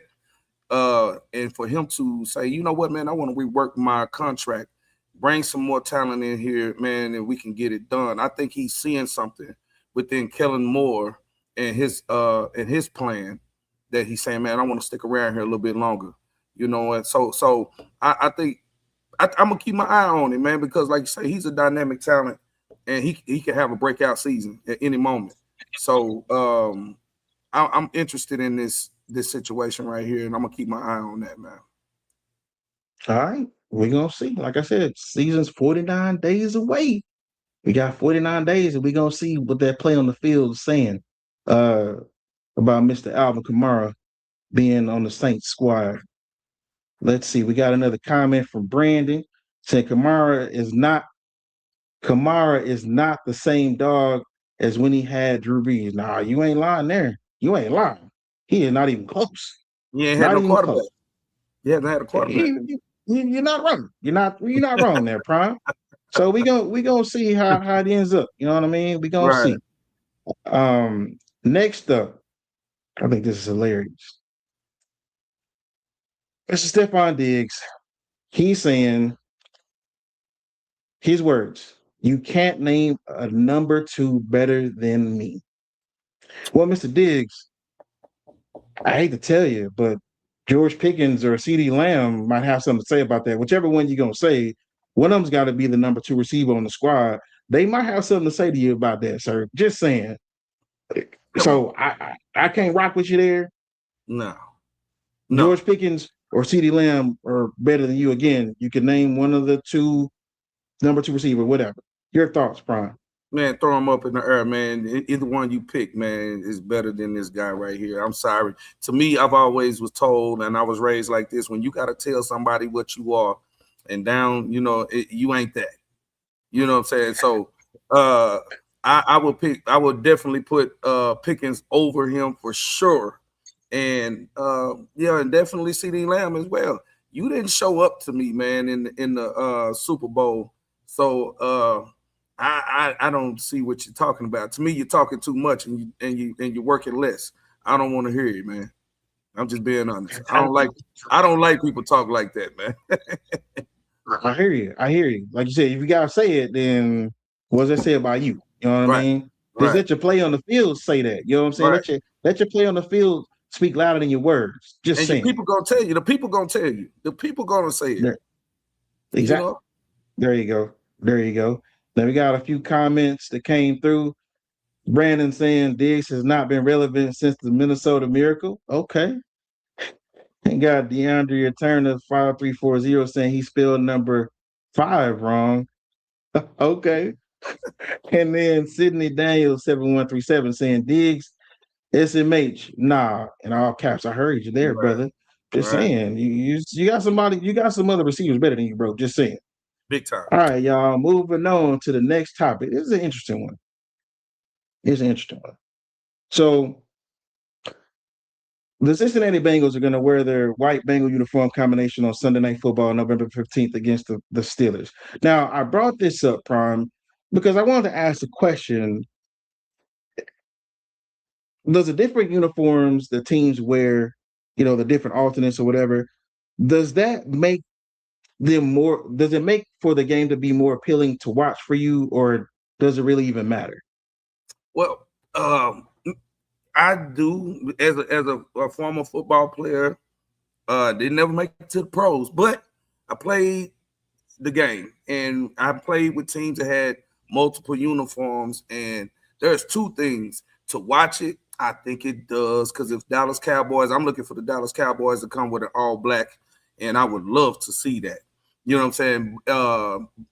And for him to say, you know what, man, I want to rework my contract, bring some more talent in here, man, and we can get it done. I think he's seeing something within Kellen Moore and his plan that he's saying, man, I want to stick around here a little bit longer. You know, and so I think I'm gonna keep my eye on him, man, because like you say, he's a dynamic talent, and he can have a breakout season at any moment. So I'm interested in this situation right here, and I'm gonna keep my eye on that, man. All right, we're gonna see. Like I said, season's 49 days away. We got 49 days, and we're gonna see what that play on the field is saying uh, about Mr. Alvin Kamara being on the Saints squad. Let's see. We got another comment from Brandon saying Kamara is not the same dog as when he had Drew Brees. Nah, you ain't lying there. You ain't lying. He is not even close. You ain't had Not no even quarterback. close. You haven't had a quarterback. You're not wrong. You're not wrong there, Prime. So we gonna see how it ends up. You know what I mean? We gonna Right. see. Next up, I think this is hilarious. Mr. Stephon Diggs. He's saying his words. You can't name a number two better than me. Well, Mr. Diggs, I hate to tell you, but George Pickens or CeeDee Lamb might have something to say about that. Whichever one you're gonna say, one of them's got to be the number two receiver on the squad. They might have something to say to you about that, sir. Just saying. Come on. So I can't rock with you there. No. No. George Pickens or CeeDee Lamb are better than you. Again, you can name one of the two, number two receiver, whatever. Your thoughts, Prime? Man, throw him up in the air, man. Either one you pick, man, is better than this guy right here. I'm sorry. To me, I've always was told, and I was raised like this: when you got to tell somebody what you are, and down, you ain't that. You know what I'm saying? So, uh, I would definitely put Pickens over him for sure, and yeah, and definitely CD Lamb as well. You didn't show up to me, man, in the Super Bowl, so I don't see what you're talking about. To me, you're talking too much, and you're working less. I don't want to hear you, man. I'm just being honest. I don't like people talk like that, man. I hear you. I hear you. Like you said, if you gotta say it, then what does that say about you? You know what I Right, mean? Just right, let your play on the field say that. You know what I'm saying? right. Let your play on the field speak louder than your words. Just And your saying. people gonna tell you. The people gonna tell you. The people gonna say it. There, You exactly. know. There you go. There you go. Then we got a few comments that came through. Brandon saying Diggs has not been relevant since the Minnesota Miracle. Okay. And got DeAndre Turner 5340 saying he spelled number 5 wrong. Okay. And then Sydney Daniels 7137 saying Diggs SMH. Nah, in all caps. I heard you there, Right. brother. Just Right. saying. You got somebody, you got some other receivers better than you, bro. Just saying. big time. All right, y'all. Moving on to the next topic. This is an interesting one. It's an interesting one. So the Cincinnati Bengals are going to wear their white Bengal uniform combination on Sunday Night Football, November 15th, against the Steelers. Now, I brought this up, Prime, because I wanted to ask the question: does the different uniforms the teams wear, the different alternates or whatever, does that make them more? Does it make for the game to be more appealing to watch for you, or does it really even matter? Well, I do as a former football player. Didn't never make it to the pros, but I played the game and I played with teams that had multiple uniforms. And there's two things to watch it. I think it does because if Dallas Cowboys, I'm looking for the Dallas Cowboys to come with an all black, and I would love to see that. You know what I'm saying?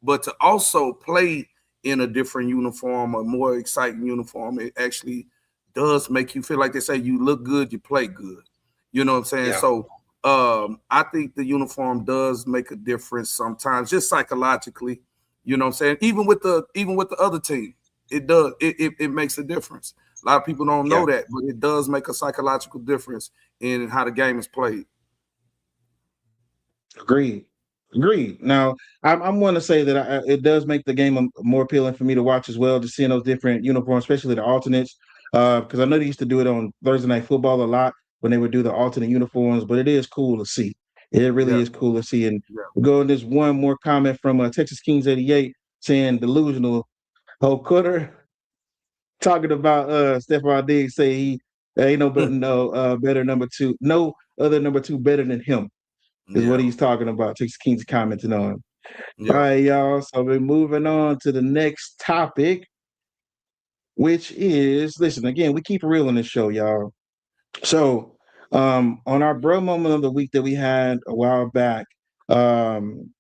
But to also play in a different uniform, a more exciting uniform, it actually does make you feel like they say you look good, you play good. You know what I'm saying? Yeah. So I think the uniform does make a difference sometimes, just psychologically. You know what I'm saying? Even with the other team, it does. It makes a difference. A lot of people don't Yeah. know that, but it does make a psychological difference in how the game is played. Agreed. Agreed. Now, I'm going to say that it does make the game more appealing for me to watch as well, just seeing those different uniforms, especially the alternates, because I know they used to do it on Thursday Night Football a lot when they would do the alternate uniforms, but it is cool to see. It really Yeah, is cool to see. And yeah. we'll go in this one more comment from Texas Kings 88 saying delusional. Oh, Cutter talking about Stephon Diggs say he ain't no better number two, no other number two better than him is what Yeah, he's talking about. Texas Kings commenting on. All yeah. right, y'all. So we're moving on to the next topic, which is listen, again, we keep it real on this show, y'all. So on our bro moment of the week that we had a while back, um,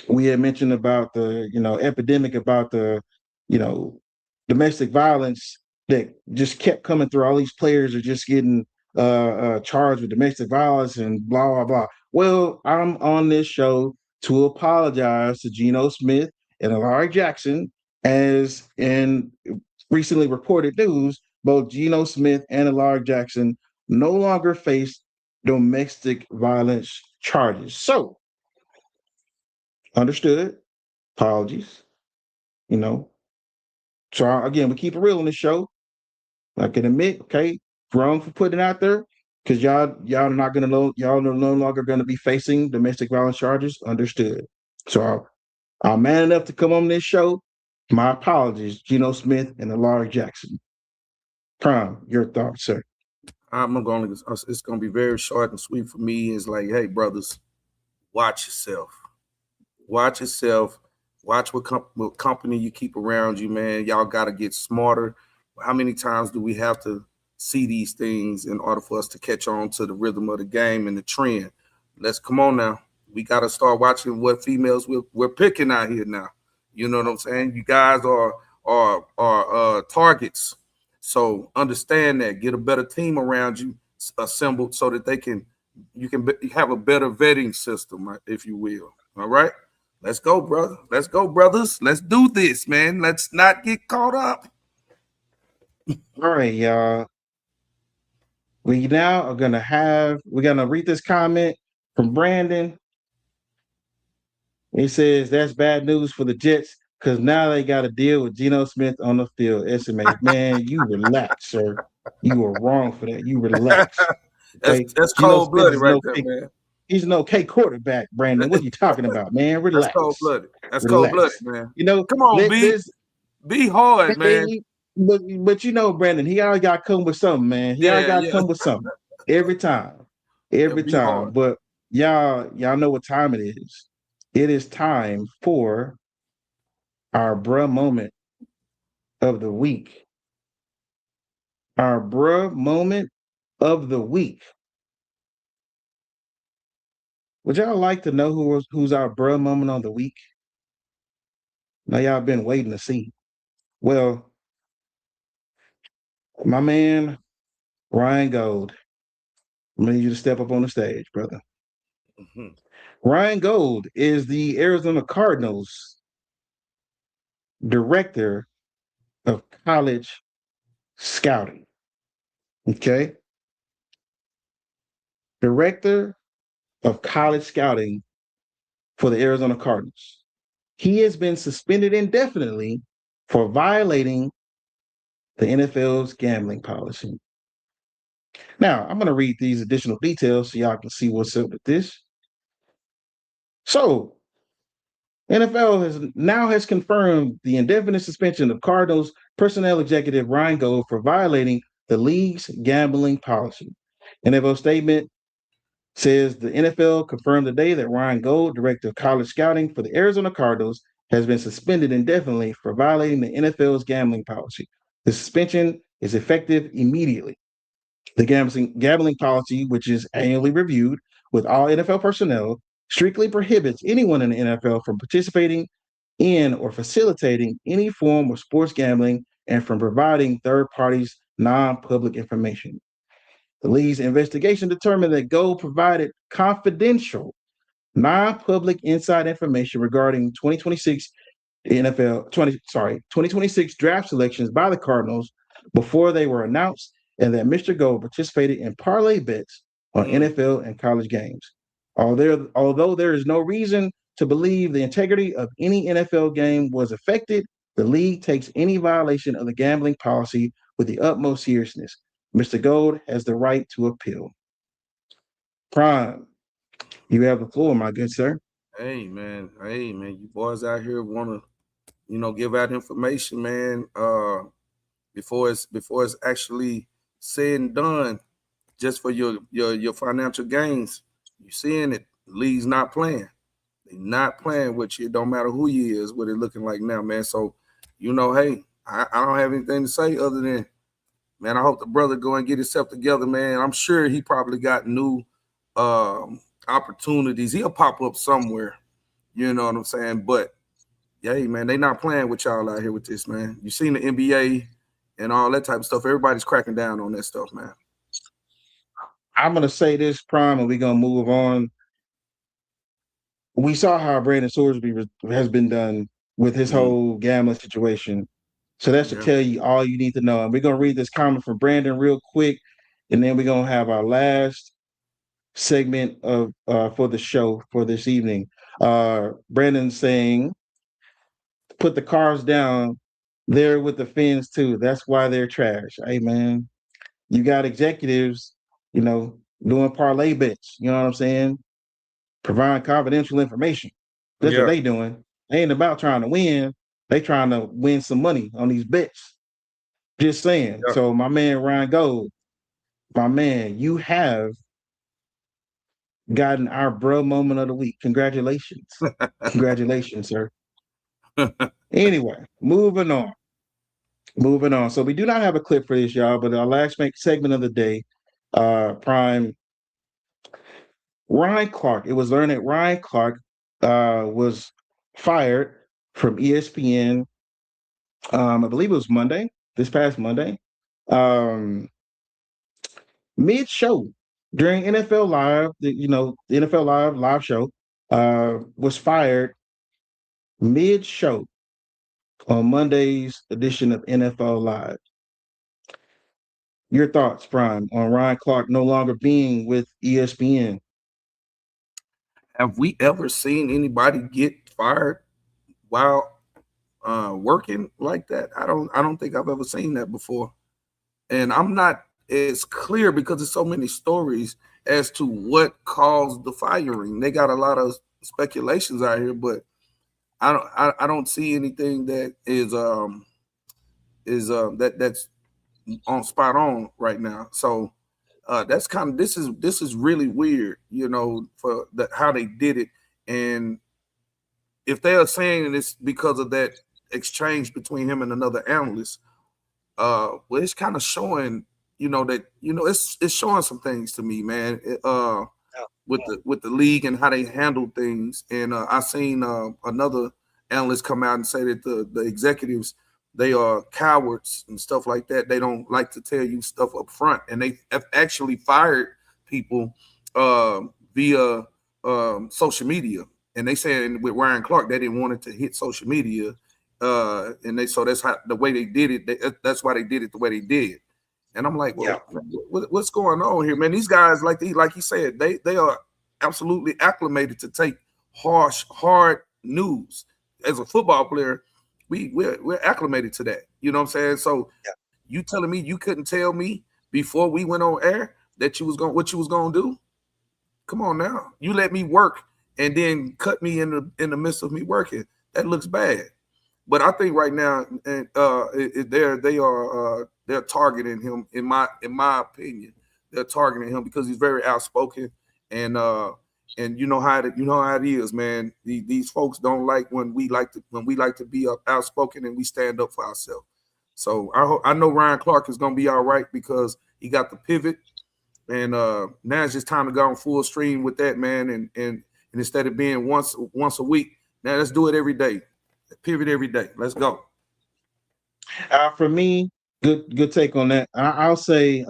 we had mentioned about the epidemic about the you know domestic violence that just kept coming through. All these players are just getting charged with domestic violence and blah blah blah. Well, I'm on this show to apologize to Geno Smith and Alari Jackson, as in recently reported news. Both Geno Smith and Alari Jackson no longer face domestic violence charges. So understood. Apologies. You know. So again, we keep it real on this show. I can admit, okay, wrong for putting it out there because y'all are not gonna know y'all are no longer gonna be facing domestic violence charges. Understood. So I'm man enough to come on this show. My apologies, Geno Smith and Alari Jackson. Prime, your thoughts, sir. I'm going to. It's going to be very short and sweet for me. It's like, hey, brothers, watch yourself. Watch yourself. Watch what company you keep around you, man. Y'all got to get smarter. How many times do we have to see these things in order for us to catch on to the rhythm of the game and the trend? Let's come on now. We got to start watching what females we're picking out here now. You know what I'm saying? You guys are targets. So understand that. Get a better team around you assembled so that you can have a better vetting system, if you will. All right. Let's go, brother. Let's go, brothers. Let's do this, man. Let's not get caught up. All right, y'all. We're gonna read this comment from Brandon. He says that's bad news for the Jets because now they got to deal with Geno Smith on the field. SMA, man, you relax, sir. You are wrong for that. You relax. that's Okay, that's Geno cold Smith blooded is right there, man. he's an okay quarterback. Brandon, what are you talking about, man? That's cold Relax, blooded. That's cold blooded, relax. man. You know, Come on, B. there's Be hard, man. but Brandon, he always got to come with something, man. He always Yeah, got to yeah. come with something every time, Yeah, every be time. hard. But y'all know what time it is. It is time for our bruh moment of the week. Our bruh moment of the week. Would y'all like to know who's our bruh moment of the week? Now y'all been waiting to see. Well, my man Ryan Gold, I need you to step up on the stage, brother. Mhm. Ryan Gold is the Arizona Cardinals director of college scouting. Okay. Director of college scouting for the Arizona Cardinals. He has been suspended indefinitely for violating the NFL's gambling policy. Now, I'm going to read these additional details so y'all can see what's up with this. So, NFL has confirmed the indefinite suspension of Cardinals personnel executive Ryan Gold for violating the league's gambling policy. NFL statement says the NFL confirmed today that Ryan Gold, director of college scouting for the Arizona Cardinals, has been suspended indefinitely for violating the NFL's gambling policy. The suspension is effective immediately. The gambling policy, which is annually reviewed with all NFL personnel, strictly prohibits anyone in the NFL from participating in or facilitating any form of sports gambling and from providing third parties non-public information. The league's investigation determined that Gold provided confidential, non-public inside information regarding 2026 draft selections by the Cardinals before they were announced, and that Mr. Gold participated in parlay bets on NFL and college games. Although there is no reason to believe the integrity of any NFL game was affected, the league takes any violation of the gambling policy with the utmost seriousness. Mr. Gold has the right to appeal. Prime, you have the floor, my good sir. Hey man, you boys out here want to, give out information, man. Before it's actually said and done, just for your financial gains. You seeing it? League's not playing. They not playing with you. It don't matter who you is. What it looking like now, man. So, hey, I don't have anything to say other than, man, I hope the brother go and get himself together, man. I'm sure he probably got new opportunities. He'll pop up somewhere. You know what I'm saying? But yeah, hey, man, they not playing with y'all out here with this, man. You seen the NBA and all that type of stuff. Everybody's cracking down on that stuff, man. I'm gonna say this, Prime, and we're gonna move on. We saw how Brandon Sorsby has been done with his Mm, whole gambling situation. So that should yeah. tell you all you need to know. And we're gonna read this comment from Brandon real quick, and then we're gonna have our last segment of for the show for this evening. Brandon saying, "Put the cars down. They're with the fans too. That's why they're trash." Hey man, you got executives, doing parlay bets. You know what I'm saying? Providing confidential information. That's what Yeah. they doing. They ain't about trying to win. They trying to win some money on these bets. Just saying. Yeah. So my man Ryan Gold, my man, you have gotten our bro moment of the week. Congratulations. Congratulations, sir. Anyway, moving on. Moving on. So we do not have a clip for this, y'all, but our last segment of the day, Prime Ryan Clark. It was learned that Ryan Clark was fired from ESPN. I believe it was Monday, this past Monday. Um, Mid-show during NFL Live, the NFL live show, was fired mid-show on Monday's edition of NFL Live. Your thoughts, Prime, on Ryan Clark no longer being with ESPN? Have we ever seen anybody get fired while working like that? I don't think I've ever seen that before. And I'm not as clear because there's so many stories as to what caused the firing. They got a lot of speculations out here, but I don't see anything that that's on spot on right now. So that's kind of this is really weird, for how they did it. And if they are saying this because of that exchange between him and another analyst, well, it's kind of showing, that it's showing some things to me, man. With the league and how they handle things. And I seen another analyst come out and say that the executives, they are cowards and stuff like that. They don't like to tell you stuff up front, and they have actually fired people via social media, and they said with Ryan Clark they didn't want it to hit social media, and so that's how the way they did it. That's why they did it the way they did. And I'm like, well, what's going on here, man? These guys, like he said, they are absolutely acclimated to take hard news. As a football player, we're acclimated to that. You know what I'm saying? So you telling me you couldn't tell me before we went on air that what you was gonna do? Come on now. You let me work and then cut me in the midst of me working. That looks bad. But I think right now, and they're targeting him. In my opinion, they're targeting him because he's very outspoken, and you know how it is, man. These folks don't like when we like to be outspoken and we stand up for ourselves. So I know Ryan Clark is going to be all right because he got the pivot, and now it's just time to go on full stream with that, man. And instead of being once a week, now let's do it every day. Pivot every day. Let's go. For me, good take on that. I'll say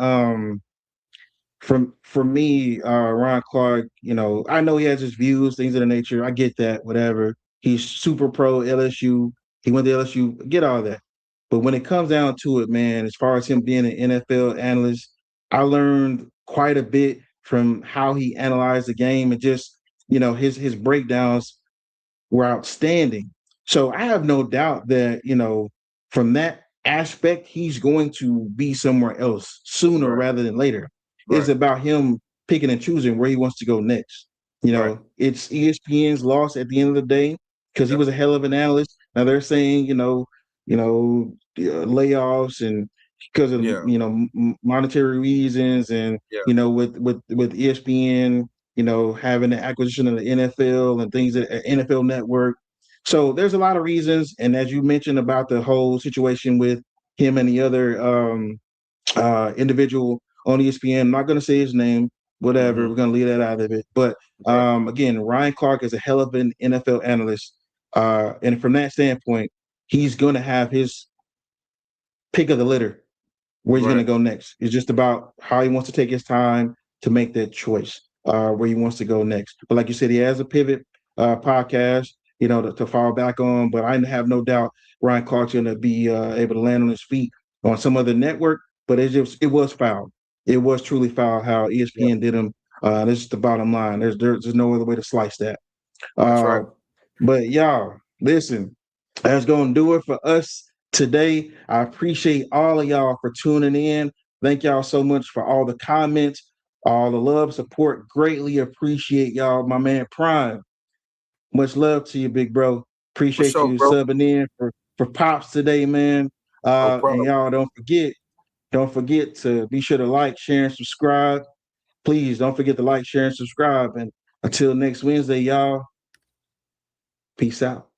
for me, Ron Clark, I know he has his views, things of the nature. I get that, whatever. He's super pro LSU. He went to LSU, get all that. But when it comes down to it, man, as far as him being an NFL analyst, I learned quite a bit from how he analyzed the game and just, his breakdowns were outstanding. So I have no doubt that, from that aspect, he's going to be somewhere else sooner rather than later. It's about him picking and choosing where he wants to go next. It's ESPN's loss at the end of the day because he was a hell of an analyst. Now they're saying, layoffs and because of monetary reasons and with ESPN, having the acquisition of the NFL and things at NFL Network. So there's a lot of reasons, and as you mentioned about the whole situation with him and the other individual on ESPN, I'm not going to say his name, whatever. We're going to leave that out of it. But again, Ryan Clark is a hell of an NFL analyst, and from that standpoint, he's going to have his pick of the litter where he's going to go next. It's just about how he wants to take his time to make that choice, where he wants to go next. But like you said, he has a pivot podcast, to fall back on. But I have no doubt Ryan Clark's going to be able to land on his feet on some other network. But it was foul. It was truly foul how ESPN did him. This is the bottom line. There's no other way to slice that. That's right. But y'all, listen, that's going to do it for us today. I appreciate all of y'all for tuning in. Thank y'all so much for all the comments, all the love, support. Greatly appreciate y'all. My man Prime, much love to you, big bro. Appreciate you subbing in for Pops today, man. And y'all don't forget to be sure to like, share, and subscribe. Please don't forget to like, share, and subscribe. And until next Wednesday, y'all, peace out.